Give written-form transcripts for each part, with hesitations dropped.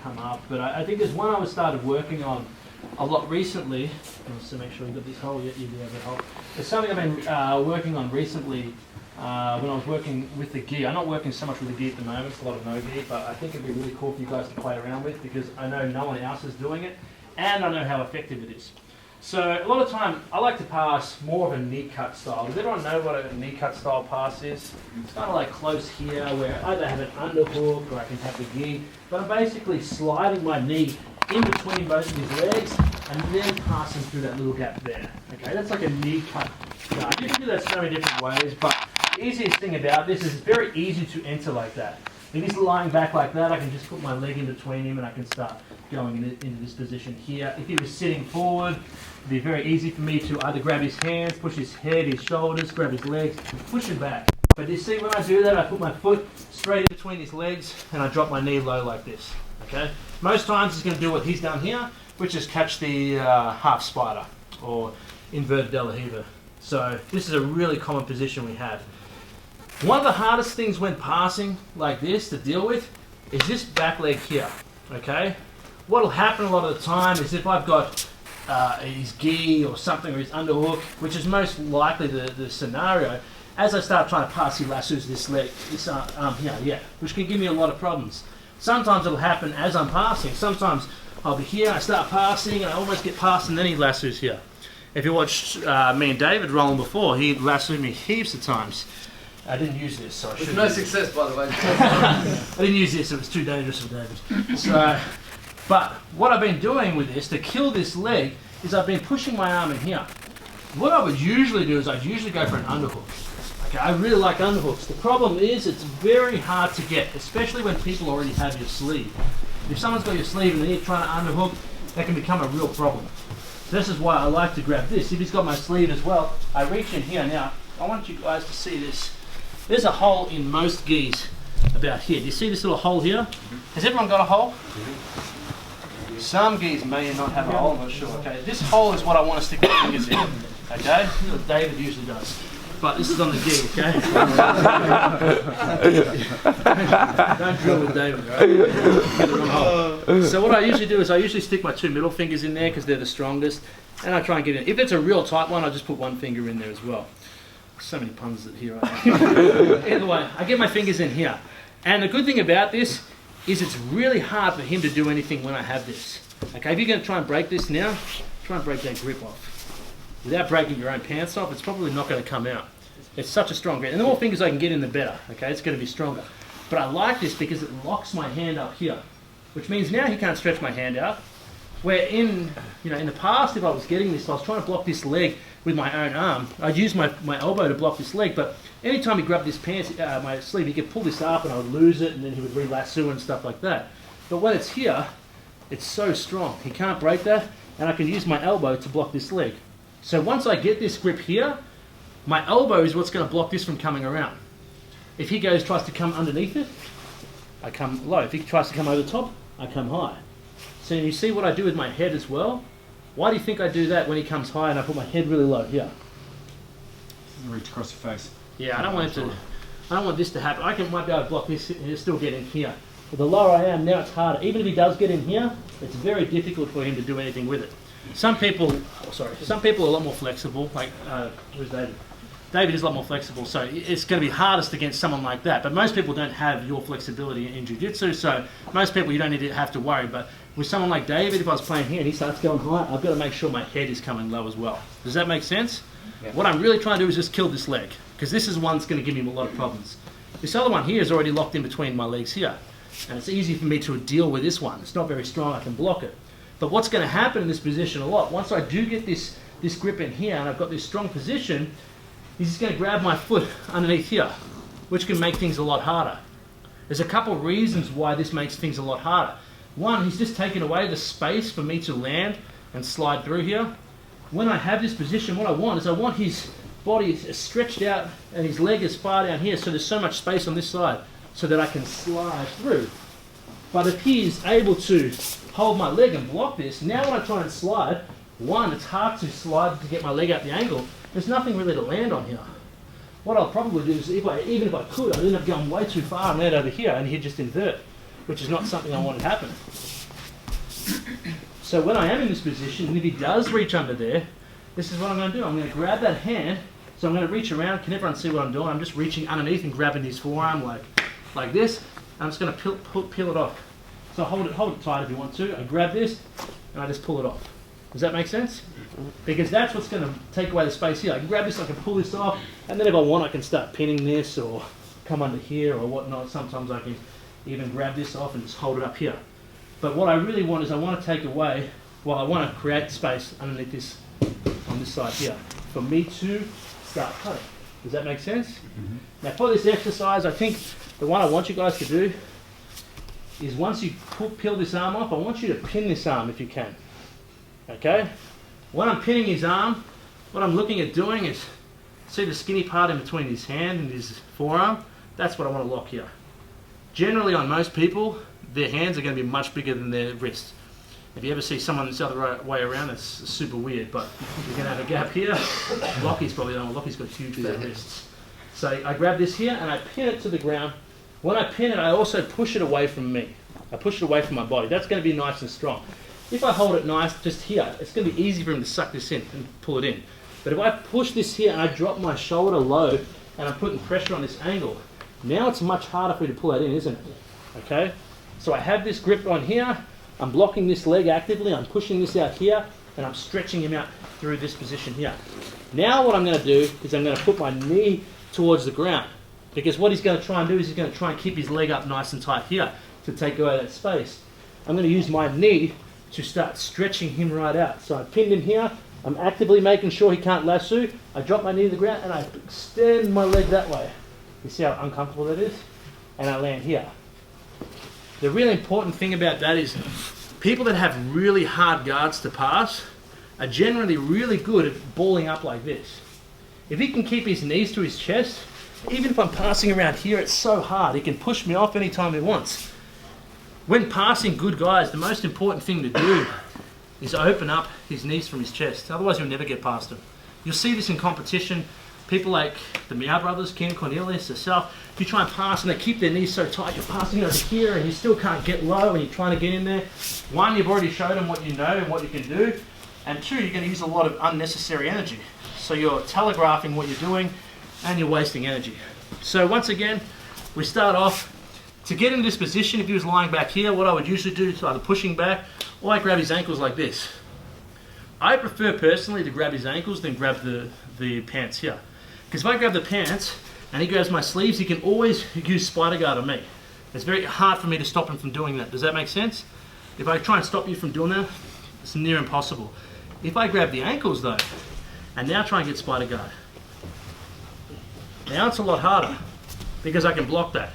come up. But I think there's one I started working on a lot recently. Just to make sure you've got this hole yet, you'll be able to help. It's something I've been working on recently when I was working with the gi. I'm not working so much with the gi at the moment, it's a lot of no gi, but I think it'd be really cool for you guys to play around with because I know no one else is doing it and I know how effective it is. So a lot of time I like to pass more of a knee cut style. Does everyone know what a knee cut style pass is? It's kind of like close here where I either have an underhook or I can have the gi, but I'm basically sliding my knee in between both of his legs and then passing through that little gap there. Okay, that's like a knee cut. You can do that so many different ways, but the easiest thing about this is it's very easy to enter like that. If he's lying back like that, I can just put my leg in between him and I can start going into this position here. If he was sitting forward, it'd be very easy for me to either grab his hands, push his head, his shoulders, grab his legs, push him back. But you see when I do that, I put my foot straight in between his legs and I drop my knee low like this. Okay? Most times he's going to do what he's done here, which is catch the half spider or inverted de la Riva. So this is a really common position we have. One of the hardest things when passing like this to deal with is this back leg here, okay? What'll happen a lot of the time is if I've got his gi or something or his underhook, which is most likely the scenario, as I start trying to pass, he lassos this leg, this arm here, which can give me a lot of problems. Sometimes it'll happen as I'm passing. Sometimes I'll be here, I start passing, and I almost get past, and then he lassos here. If you watched me and David rolling before, he lassoed me heaps of times. I didn't use this, so I should. With no success, by the way. I didn't use this; it was too dangerous for David. So, but what I've been doing with this to kill this leg is I've been pushing my arm in here. What I would usually do is I'd usually go for an underhook. Okay, I really like underhooks. The problem is it's very hard to get, especially when people already have your sleeve. If someone's got your sleeve and they're trying to underhook, that can become a real problem. This is why I like to grab this. If he's got my sleeve as well, I reach in here. Now, I want you guys to see this. There's a hole in most gis about here. Do you see this little hole here? Has everyone got a hole? Some gis may not have a hole, I'm not sure. Okay, this hole is what I want to stick my fingers in. Okay, David usually does. But this is on the gi, okay? Don't drill with David, right? Get the wrong hole. So what I usually do is I usually stick my two middle fingers in there because they're the strongest, and I try and get it. If it's a real tight one, I just put one finger in there as well. So many puns here right now. Either way, I get my fingers in here. And the good thing about this is it's really hard for him to do anything when I have this. Okay, if you're going to try and break this now, try and break that grip off. Without breaking your own pants off, it's probably not going to come out. It's such a strong grip. And the more fingers I can get in, the better. Okay, it's going to be stronger. But I like this because it locks my hand up here, which means now he can't stretch my hand out. Where in the past, if I was getting this, I was trying to block this leg with my own arm. I'd use my elbow to block this leg, but anytime he grabbed this pants, my sleeve, he could pull this up and I would lose it, and then he would re-lasso and stuff like that. But when it's here, it's so strong. He can't break that, and I can use my elbow to block this leg. So once I get this grip here, my elbow is what's going to block this from coming around. If he tries to come underneath it, I come low. If he tries to come over the top, I come high. So you see what I do with my head as well? Why do you think I do that when he comes high and I put my head really low here? Reach across the face. Yeah, I don't want this to happen. Might be able to block this and he'll still get in here. But the lower I am, now it's harder. Even if he does get in here, it's very difficult for him to do anything with it. Some people are a lot more flexible, like, who's David? David is a lot more flexible, so it's going to be hardest against someone like that. But most people don't have your flexibility in jiu-jitsu, so most people you don't need to have to worry. But with someone like David, if I was playing here and he starts going high, I've got to make sure my head is coming low as well. Does that make sense? Yeah. What I'm really trying to do is just kill this leg, because this is one that's going to give him a lot of problems. This other one here is already locked in between my legs here, and it's easy for me to deal with this one. It's not very strong, I can block it. But what's going to happen in this position a lot, once I do get this grip in here and I've got this strong position, he's just going to grab my foot underneath here, which can make things a lot harder. There's a couple of reasons why this makes things a lot harder. One, he's just taken away the space for me to land and slide through here. When I have this position, what I want is I want his body stretched out and his leg is far down here, so there's so much space on this side so that I can slide through. But if he is able to hold my leg and block this, now when I try and slide, one, it's hard to slide to get my leg out the angle. There's nothing really to land on here. What I'll probably do is, even if I could, I'd end up going way too far and land over here and he'd just invert. which is not something I want to happen. So when I am in this position, and if he does reach under there, this is what I'm going to do. I'm going to grab that hand. So I'm going to reach around. Can everyone see what I'm doing? I'm just reaching underneath and grabbing his forearm like this. I'm just going to peel it off. So hold it tight if you want to. I grab this and I just pull it off. Does that make sense? Because that's what's going to take away the space here. I can grab this, I can pull this off, and then if I want, I can start pinning this or come under here or whatnot. Sometimes I can even grab this off and just hold it up here. But what I really want is I want to take away, well, I want to create space underneath this, on this side here, for me to start cutting. Does that make sense? Mm-hmm. Now for this exercise, I think the one I want you guys to do is once you peel this arm off, I want you to pin this arm if you can. Okay? When I'm pinning his arm, what I'm looking at doing is, see the skinny part in between his hand and his forearm? That's what I want to lock here. Generally on most people, their hands are going to be much bigger than their wrists. If you ever see someone that's the other way around, it's super weird, but you're going to have a gap here. Lockie's probably don't. Lockie's got huge fat wrists. So I grab this here and I pin it to the ground. When I pin it, I also push it away from me. I push it away from my body. That's going to be nice and strong. If I hold it nice just here, it's going to be easy for him to suck this in and pull it in. But if I push this here and I drop my shoulder low and I'm putting pressure on this angle, now it's much harder for you to pull that in, isn't it? Okay? So I have this grip on here, I'm blocking this leg actively, I'm pushing this out here, and I'm stretching him out through this position here. Now what I'm going to do is I'm going to put my knee towards the ground. Because what he's going to try and do is he's going to try and keep his leg up nice and tight here to take away that space. I'm going to use my knee to start stretching him right out. So I pinned him here, I'm actively making sure he can't lasso, I drop my knee to the ground and I extend my leg that way. You see how uncomfortable that is? And I land here. The really important thing about that is people that have really hard guards to pass are generally really good at balling up like this. If he can keep his knees to his chest, even if I'm passing around here, it's so hard. He can push me off anytime he wants. When passing good guys, the most important thing to do is open up his knees from his chest. Otherwise, you'll never get past him. You'll see this in competition. People like the Meow brothers, Ken Cornelius, yourself, you try and pass and they keep their knees so tight, you're passing over here and you still can't get low and you're trying to get in there. One, you've already showed them what you know and what you can do. And two, you're going to use a lot of unnecessary energy. So you're telegraphing what you're doing and you're wasting energy. So once again, we start off. To get into this position, if he was lying back here, what I would usually do is either pushing back or I grab his ankles like this. I prefer personally to grab his ankles than grab the pants here. Because if I grab the pants and he grabs my sleeves, he can always use spider guard on me. It's very hard for me to stop him from doing that. Does that make sense? If I try and stop you from doing that, it's near impossible. If I grab the ankles though, and now try and get spider guard, now it's a lot harder because I can block that.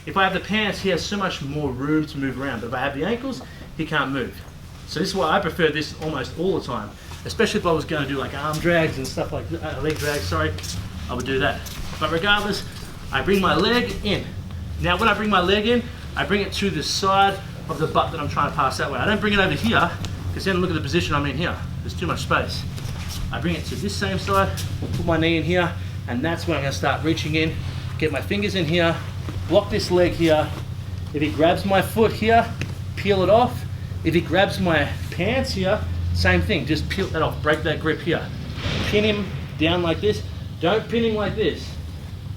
If I have the pants, he has so much more room to move around. But if I have the ankles, he can't move. So this is why I prefer this almost all the time. Especially if I was going to do like arm drags and stuff like that, leg drags, sorry, I would do that. But regardless, I bring my leg in. Now when I bring my leg in, I bring it to the side of the butt that I'm trying to pass that way. I don't bring it over here, because then look at the position I'm in here. There's too much space. I bring it to this same side, put my knee in here, and that's when I'm going to start reaching in, get my fingers in here, block this leg here. If he grabs my foot here, peel it off. If he grabs my pants here, same thing, just peel that off, break that grip here. Pin him down like this. Don't pin him like this.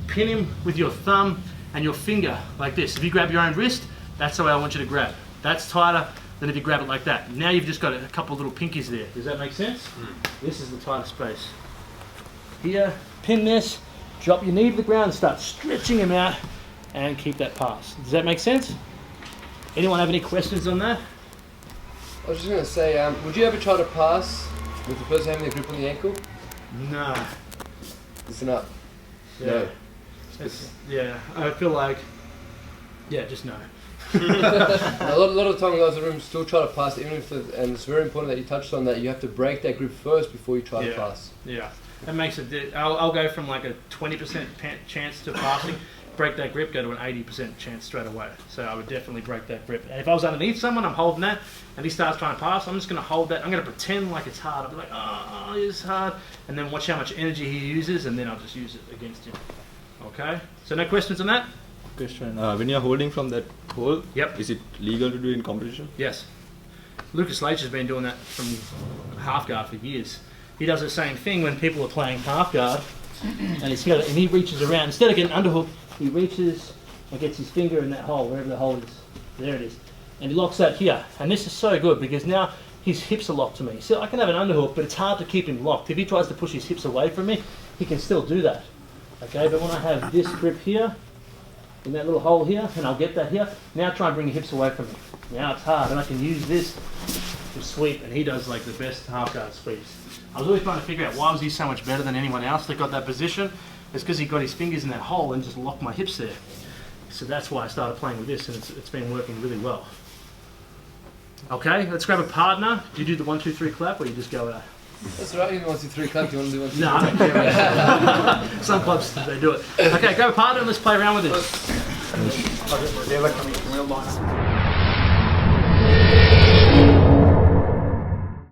Pin him with your thumb and your finger like this. If you grab your own wrist, that's the way I want you to grab. That's tighter than if you grab it like that. Now you've just got a couple of little pinkies there. Does that make sense? This is the tighter space. Here, pin this, drop your knee to the ground and start stretching him out and keep that pass. Does that make sense? Anyone have any questions on that? I was just going to say, would you ever try to pass with the person having the grip on the ankle? Nah. Listen up. Yeah. No. Yeah, I feel like, yeah, just no. A lot of time guys in the room still try to pass, even if and it's very important that you touched on that. You have to break that grip first before you try to pass. Yeah, that makes it. I'll go from like a 20% chance to passing, break that grip, go to an 80% chance straight away. So I would definitely break that grip. And if I was underneath someone, I'm holding that, and he starts trying to pass, I'm just going to hold that. I'm going to pretend like it's hard. I'll be like, oh, it's hard, and then watch how much energy he uses, and then I'll just use it against him. Okay. So no questions on that? Question. When you're holding from that hold? Yep. Is it legal to do in competition? Yes. Lucas Leach has been doing that from half guard for years. He does the same thing when people are playing half guard, and he reaches around. Instead of getting underhook, he reaches and gets his finger in that hole, wherever the hole is. There it is. And he locks that here. And this is so good because now his hips are locked to me. So I can have an underhook, but it's hard to keep him locked. If he tries to push his hips away from me, he can still do that. Okay, but when I have this grip here, in that little hole here, and I'll get that here, now try and bring your hips away from me. Now it's hard, and I can use this to sweep, and he does like the best half guard sweeps. I was always trying to figure out why was he so much better than anyone else that got that position. It's because he got his fingers in that hole and just locked my hips there. So that's why I started playing with this, and it's been working really well. Okay, let's grab a partner. Do you do the 1, 2, 3 clap, or you just go? That's right. You 1, 2, 3 clap. Do you want to do 1, 2, 3? No, I don't care about it. Some clubs they do it. Okay, grab a partner and let's play around with this.